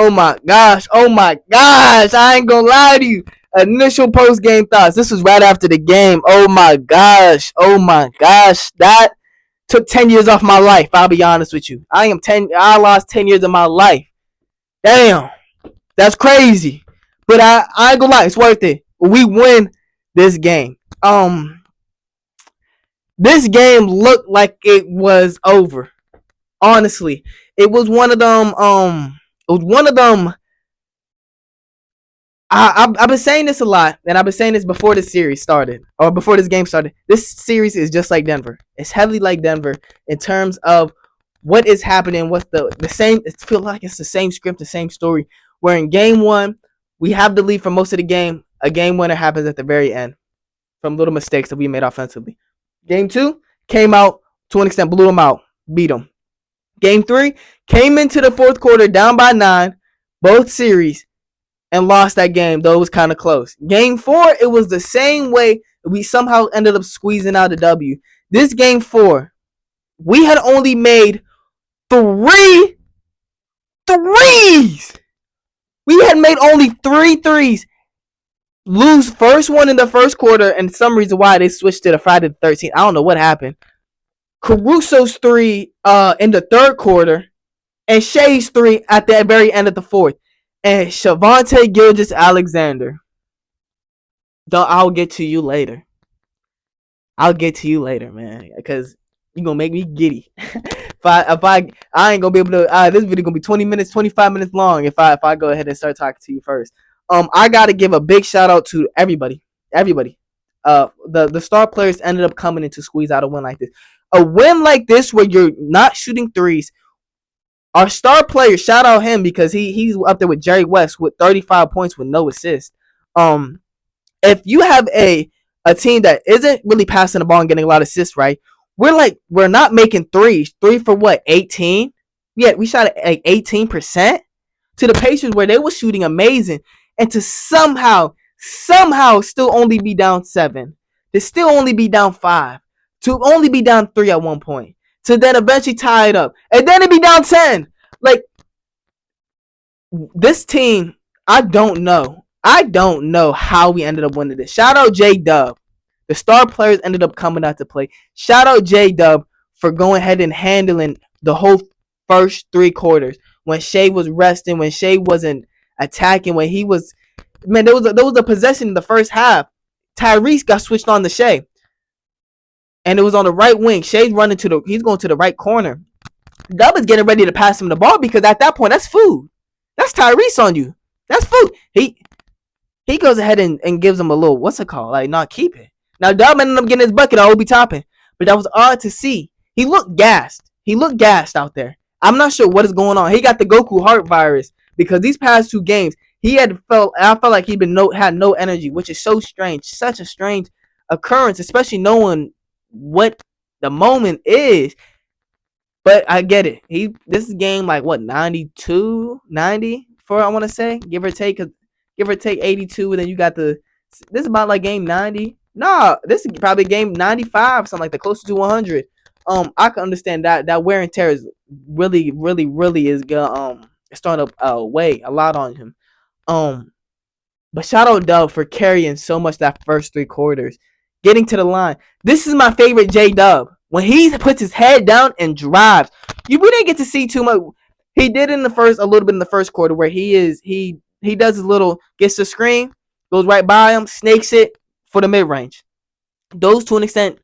Oh my gosh. Oh my gosh. I ain't gonna lie to you. Initial post game thoughts. This was right after the game. Oh my gosh. Oh my gosh. That took 10 years off my life. I'll be honest with you. I lost 10 years of my life. Damn. That's crazy. But I ain't gonna lie. It's worth it. We win this game. This game looked like it was over. Honestly, it was one of them. It was one of them. I've been saying this a lot, and I've been saying this before this series started, or before this game started. This series is just like Denver. It's heavily like Denver in terms of what is happening. What's the same? It feels like it's the same script, the same story. Where in game one, we have the lead for most of the game. A game winner happens at the very end from little mistakes that we made offensively. Game two came out to an extent, blew them out, beat them. Game three came into the fourth quarter down by 9, both series, and lost that game, though it was kind of close. Game four, it was the same way. We somehow ended up squeezing out a W. This game four, we had only made 3 threes. We had made only 3 threes. Lose first one in the first quarter, and some reason why they switched to the Friday the 13th. I don't know what happened. Caruso's 3 in the third quarter, and Shai's 3 at the very end of the fourth. And Shavonte Gilgeous-Alexander. I'll get to you later. I'll get to you later, man, because you're gonna make me giddy. if I ain't gonna be able to. This video gonna be 20 minutes, 25 minutes long. If I go ahead and start talking to you first. I gotta give a big shout out to everybody. The star players ended up coming in to squeeze out a win like this. A win like this where you're not shooting threes. Our star player, shout out him because he's up there with Jerry West with 35 points with no assist. If you have a team that isn't really passing the ball and getting a lot of assists, right? We're not making threes. 3 for what? 18? Yeah, we shot at like 18% to the Pacers where they were shooting amazing, and to somehow still only be down 7, to still only be down 5, to only be down 3 at one point, to then eventually tie it up, and then it be down 10. Like, this team, I don't know how we ended up winning this. Shout out J-Dub. The star players ended up coming out to play. Shout out J-Dub for going ahead and handling the whole first 3 quarters. When Shai was resting, when Shai wasn't attacking, when he was... Man, there was a possession in the first half. Tyrese got switched on to Shai. And it was on the right wing. Shai's he's going to the right corner. Dub is getting ready to pass him the ball because at that point, that's food. That's Tyrese on you. That's food. He goes ahead and gives him a little, what's it called? Like, not keep it. Now, Dub ended up getting his bucket on Obi Toppin. But that was odd to see. He looked gassed. He looked gassed out there. I'm not sure what is going on. He got the Goku heart virus because these past 2 games, I felt like he had no energy, which is so strange. Such a strange occurrence, especially knowing what the moment is. But I get it. This is game like what, 92, 90 for, I want to say, give or take 82, and then you got this is about like game 90. Nah, this is probably game 95, something like that, closer to 100. I can understand that wear and tear is really is starting to weigh a lot on him. But shout out Dub for carrying so much that first 3 quarters, getting to the line. This is my favorite J Dub. When he puts his head down and drives, we didn't get to see too much. He did a little bit in the first quarter where he does his little, gets the screen, goes right by him, snakes it for the mid range. Those to an extent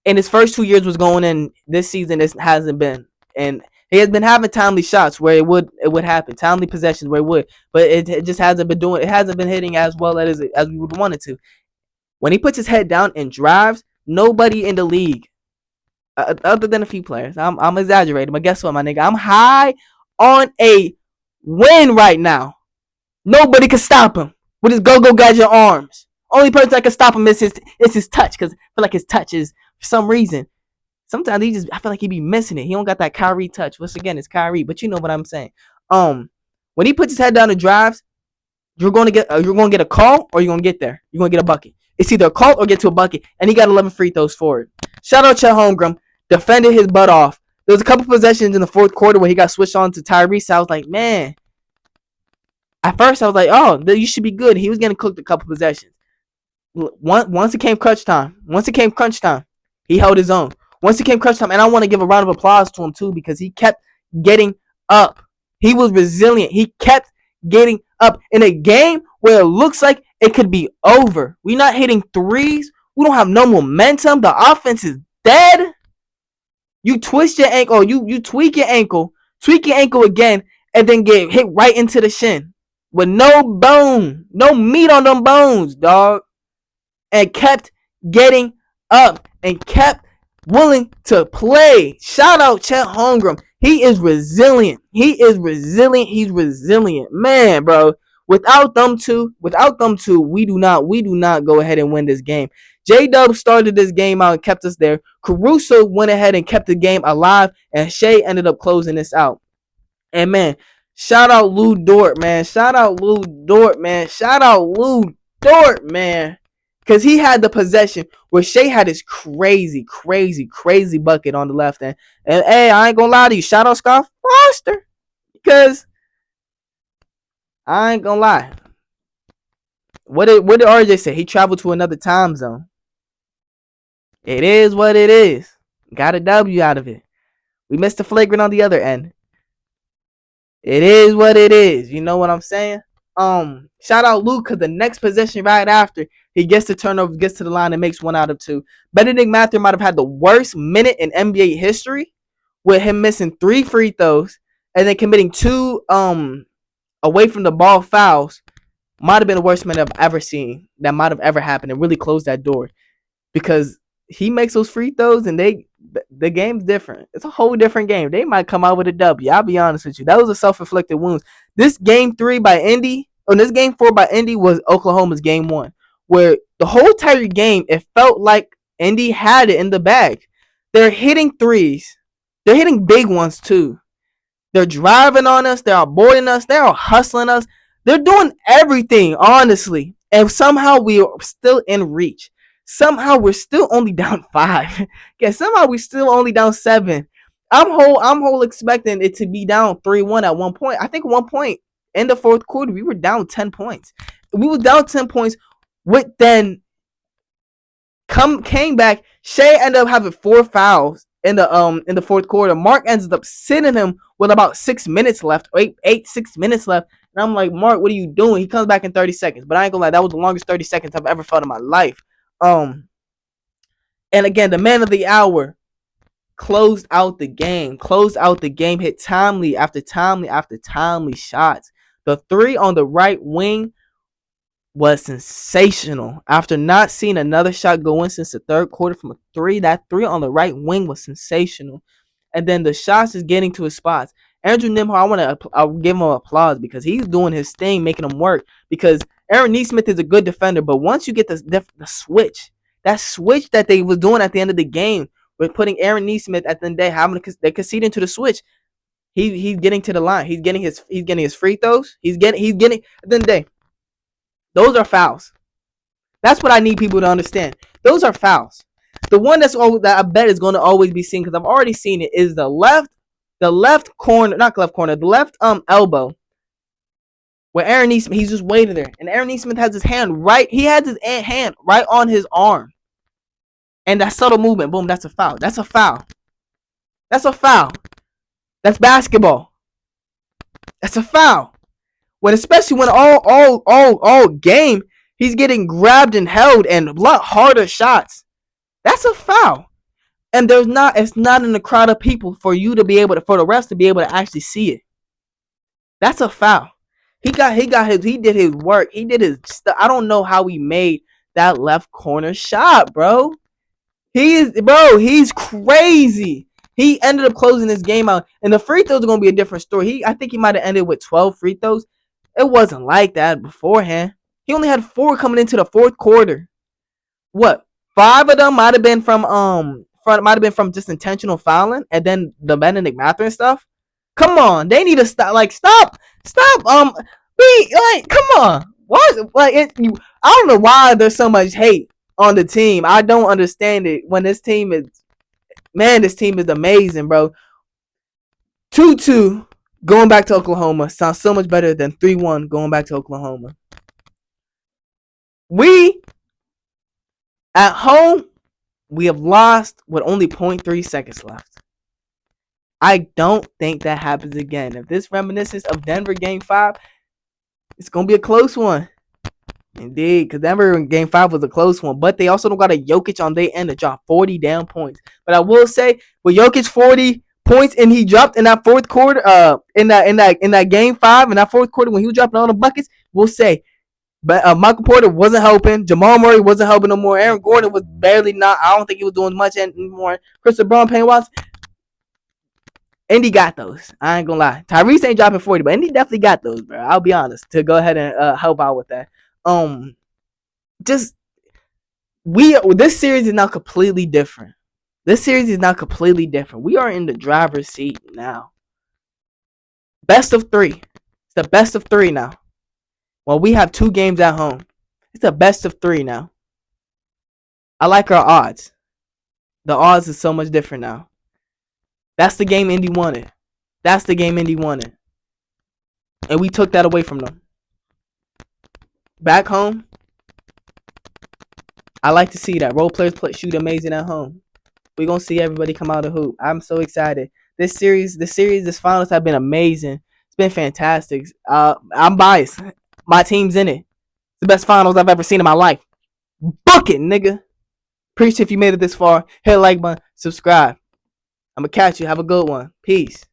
in his first 2 years was going in. This season this hasn't been, and he has been having timely shots where it would happen, timely possessions where it would, but it just hasn't been doing. It hasn't been hitting as well as we would want it to. When he puts his head down and drives, nobody in the league, other than a few players, I'm exaggerating, but guess what, my nigga? I'm high on a win right now. Nobody can stop him with his go-go gadget arms. Only person that can stop him is his touch, because I feel like his touch is, for some reason, sometimes I feel like he be missing it. He don't got that Kyrie touch. Once again, it's Kyrie, but you know what I'm saying. When he puts his head down and drives, you're going to get a call or you're going to get there. You're going to get a bucket. It's either a call or get to a bucket, and he got 11 free throws for it. Shout out Chet Holmgren, defended his butt off. There was a couple possessions in the fourth quarter where he got switched on to Tyrese. I was like, man, At first, I was like, oh, you should be good. He was getting cooked a couple possessions. Once it came crunch time, he held his own. Once it came crunch time, and I want to give a round of applause to him too because he kept getting up. He was resilient. He kept getting up in a game where it looks like it could be over. We're not hitting threes. We don't have no momentum. The offense is dead. You twist your ankle, you tweak your ankle again, and then get hit right into the shin with no bone, no meat on them bones, dog. And kept getting up and kept willing to play. Shout out Chet Holmgren. He is resilient. He's resilient. Man, bro. Without them two, we do not go ahead and win this game. J-Dub started this game out and kept us there. Caruso went ahead and kept the game alive, and Shai ended up closing this out. And man, shout out Lou Dort, man. Because he had the possession where Shai had his crazy bucket on the left end. And hey, I ain't gonna lie to you. Shout out Scott Foster. Because I ain't gonna lie. What did RJ say? He traveled to another time zone. It is what it is. Got a W out of it. We missed the flagrant on the other end. It is what it is. You know what I'm saying? Shout out Luke, because the next possession right after, he gets the turnover, gets to the line, and makes 1 out of 2. Benedict Mather might have had the worst minute in NBA history with him missing 3 free throws and then committing 2 away from the ball fouls. Might have been the worst minute I've ever seen. That might have ever happened and really closed that door. Because he makes those free throws and the game's different. It's a whole different game. They might come out with a W. I'll be honest with you. That was a self-inflicted wound. This game 4 by Indy was Oklahoma's game 1, where the whole entire game it felt like Indy had it in the bag. They're hitting threes. They're hitting big ones too. They're driving on us. They're avoiding us. They're hustling us. They're doing everything, honestly. And somehow we are still in reach. Somehow we're still only down 5. Okay, somehow we're still only down 7. I'm whole expecting it to be down 3-1 at one point. I think at one point in the fourth quarter we were down 10 points. We were down 10 points. With then came back. Shai ended up having 4 fouls in the fourth quarter. Mark ends up sitting him with about 6 minutes left. 6 minutes left. And I'm like, Mark, what are you doing? He comes back in 30 seconds. But I ain't gonna lie, that was the longest 30 seconds I've ever felt in my life. And again, the man of the hour closed out the game, hit timely after timely shots. The 3 on the right wing was sensational. After not seeing another shot go in since the third quarter from a 3, that 3 on the right wing was sensational. And then the shots is getting to his spots. Andrew Nembhard, I'll give him applause because he's doing his thing, making him work. Because Aaron Nesmith is a good defender, but once you get the switch, that switch that they was doing at the end of the game, with putting Aaron Nesmith at the end of the day, they conceding to the switch. He's getting to the line. He's getting his free throws. He's getting at the end of the day. Those are fouls. That's what I need people to understand. Those are fouls. The one that I bet is going to always be seen, because I've already seen it, is the left corner, not left corner, the left elbow, where Aaron Nesmith, he's just waiting there, and Aaron Nesmith has his hand right on his arm, and that subtle movement, boom, that's a foul. That's basketball. That's a foul. Especially when all game he's getting grabbed and held and a lot harder shots. That's a foul. And it's not in the crowd of people for the refs to be able to actually see it. That's a foul. He did his work. He did his stuff. I don't know how he made that left corner shot, bro. He's crazy. He ended up closing this game out. And the free throws are going to be a different story. I think he might have ended with 12 free throws. It wasn't like that beforehand. He only had 4 coming into the fourth quarter. What? 5 of them might have been from just intentional fouling, and then the Benedict Mather and stuff. Come on, they need to stop. Come on. What? I don't know why there's so much hate on the team. I don't understand it. When this team is amazing, bro. Tutu going back to Oklahoma sounds so much better than 3-1 going back to Oklahoma. We at home, we have lost with only 0.3 seconds left. I don't think that happens again. If this reminiscence of Denver Game 5, it's going to be a close one. Indeed, because Denver in Game 5 was a close one. But they also don't got a Jokic on their end to drop 40 damn points. But I will say, with Jokic 40 points and he dropped in that fourth quarter, in that Game 5, in that fourth quarter when he was dropping all the buckets, we'll say, but Michael Porter wasn't helping. Jamal Murray wasn't helping no more. Aaron Gordon was barely not. I don't think he was doing much anymore. Christopher Brown, Payne Watson. Indy got those. I ain't gonna lie. Tyrese ain't dropping 40, but Indy definitely got those, bro. I'll be honest. To go ahead and help out with that. Just this series is now completely different. This series is now completely different. We are in the driver's seat now. Best of 3. It's the best of 3 now. Well, we have 2 games at home. It's the best of 3 now. I like our odds. The odds is so much different now. That's the game Indy wanted. That's the game Indy wanted. And we took that away from them. Back home, I like to see that. Role players shoot amazing at home. We're going to see everybody come out of hoop. I'm so excited. This finals have been amazing. It's been fantastic. I'm biased. My team's in it. It's the best finals I've ever seen in my life. Book it, nigga. Appreciate if you made it this far. Hit the like button. Subscribe. I'm going to catch you. Have a good one. Peace.